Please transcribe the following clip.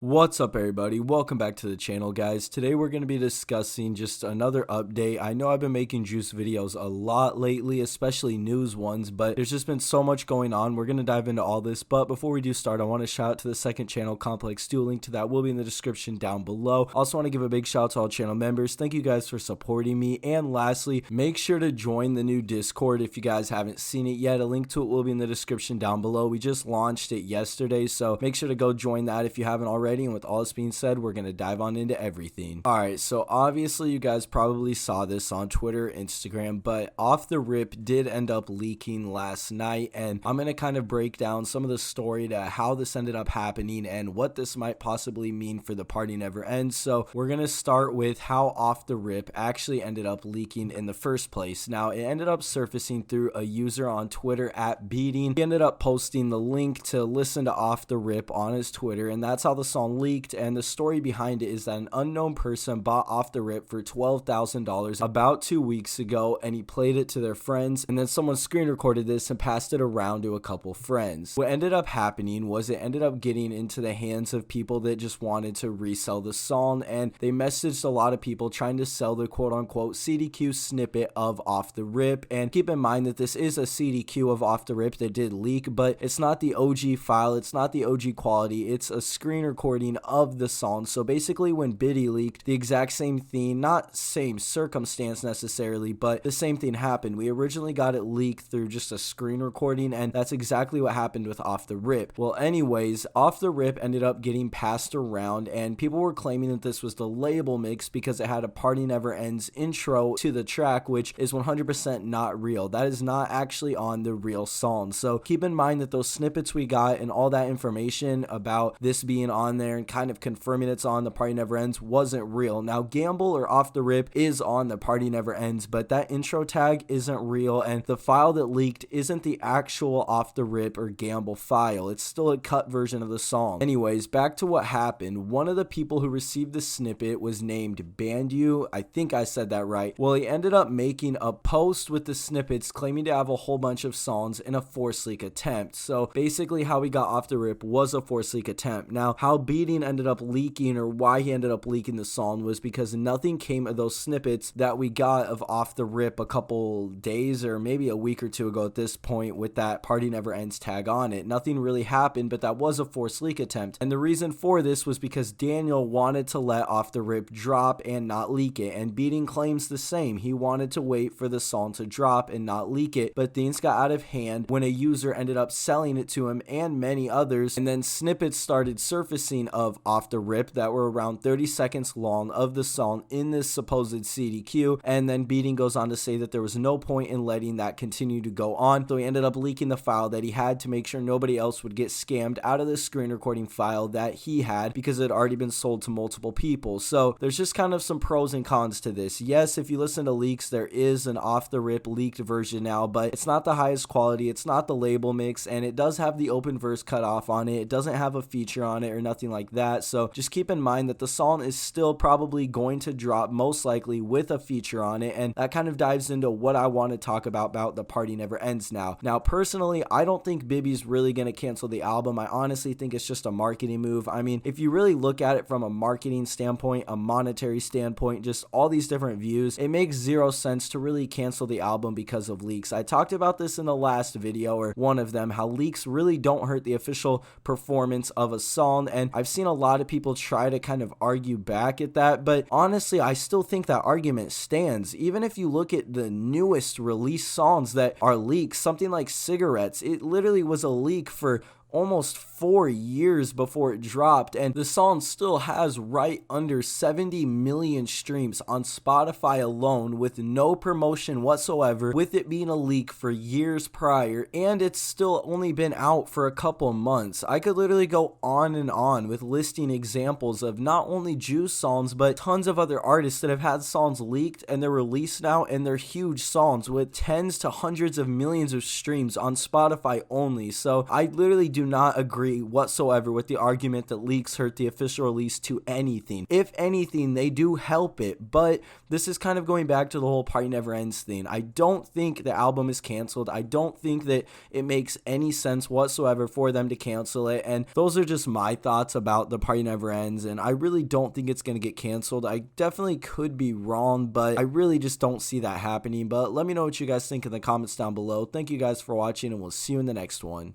What's up, everybody? Welcome back to the channel, guys. Today we're going to be discussing just another update. I know I've been making Juice videos a lot lately, especially news ones, but there's just been so much going on. We're going to dive into all this, but before we do start, I want to shout out to the second channel, Complex Stew. Link to that will be in the description down below. Also want to give a big shout out to all channel members. Thank you guys for supporting me. And lastly, make sure to join the new Discord if you guys haven't seen it yet. A link to it will be in the description down below. We just launched it yesterday, so make sure to go join that if you haven't already. And with all this being said, we're going to dive on into everything. Alright, so obviously you guys probably saw this on Twitter, Instagram, but Off the Rip did end up leaking last night, and I'm going to kind of break down some of the story to how this ended up happening and what this might possibly mean for the Party Never Ends. So we're going to start with how Off the Rip actually ended up leaking in the first place. Now, it ended up surfacing through a user on Twitter at Beating. He ended up posting the link to listen to Off the Rip on his Twitter, and that's how the song leaked. And the story behind it is that an unknown person bought Off the Rip for $12,000 about 2 weeks ago, and he played it to their friends, and then someone screen recorded this and passed it around to a couple friends. What ended up happening was it ended up getting into the hands of people that just wanted to resell the song, and they messaged a lot of people trying to sell the quote-unquote CDQ snippet of Off the Rip. And keep in mind that this is a CDQ of Off the Rip that did leak, but it's not the OG file, it's not the OG quality, it's a screen recording of the song. So basically when Biddy leaked, the exact same thing, not same circumstance necessarily, but the same thing happened. We originally got it leaked through just a screen recording, and that's exactly what happened with Off the Rip. Well, anyways, Off the Rip ended up getting passed around, and people were claiming that this was the label mix because it had a Party Never Ends intro to the track, which is 100% not real. That is not actually on the real song. So keep in mind that those snippets we got and all that information about this being on there and kind of confirming it's on the Party Never Ends wasn't real. Now, Gamble or Off the Rip is on the Party Never Ends, but that intro tag isn't real, and the file that leaked isn't the actual Off the Rip or Gamble file. It's still a cut version of the song. Anyways, back to what happened. One of the people who received the snippet was named Bandu. I think I said that right. Well, he ended up making a post with the snippets claiming to have a whole bunch of songs in a force leak attempt. So basically how we got Off the Rip was a force leak attempt. Now, how Beating ended up leaking, or why he ended up leaking the song, was because nothing came of those snippets that we got of Off the Rip a couple days or maybe a week or two ago at this point with that Party Never Ends tag on it. Nothing really happened, but that was a forced leak attempt. And the reason for this was because Daniel wanted to let Off the Rip drop and not leak it, and Beating claims the same. He wanted to wait for the song to drop and not leak it, but things got out of hand when a user ended up selling it to him and many others, and then snippets started surfacing of Off the Rip that were around 30 seconds long of the song in this supposed CDQ, and then Beating goes on to say that there was no point in letting that continue to go on, so he ended up leaking the file that he had to make sure nobody else would get scammed out of the screen recording file that he had because it had already been sold to multiple people. So there's just kind of some pros and cons to this. Yes, if you listen to leaks, there is an Off the Rip leaked version now, but it's not the highest quality, it's not the label mix, and it does have the open verse cut off on it. It doesn't have a feature on it or nothing like that. So just keep in mind that the song is still probably going to drop most likely with a feature on it, and that kind of dives into what I want to talk about the Party Never Ends now. Now, personally, I don't think Bibby's really going to cancel the album. I honestly think it's just a marketing move. I mean, if you really look at it from a marketing standpoint, a monetary standpoint, just all these different views, it makes zero sense to really cancel the album because of leaks. I talked about this in the last video, or one of them, how leaks really don't hurt the official performance of a song, and I've seen a lot of people try to kind of argue back at that, but honestly, I still think that argument stands. Even if you look at the newest release songs that are leaks, something like Cigarettes, it literally was a leak for almost 4 years before it dropped, and the song still has right under 70 million streams on Spotify alone with no promotion whatsoever, with it being a leak for years prior, and it's still only been out for a couple months. I could literally go on and on with listing examples of not only Juice songs, but tons of other artists that have had songs leaked and they're released now, and they're huge songs with tens to hundreds of millions of streams on Spotify only. So I literally do not agree agree whatsoever with the argument that leaks hurt the official release to anything. If anything, they do help it, but this is kind of going back to the whole Party Never Ends thing. I don't think the album is canceled. I don't think that it makes any sense whatsoever for them to cancel it, and those are just my thoughts about the Party Never Ends, and I really don't think it's going to get canceled. I definitely could be wrong, but I really just don't see that happening. But let me know what you guys think in the comments down below. Thank you guys for watching, and we'll see you in the next one.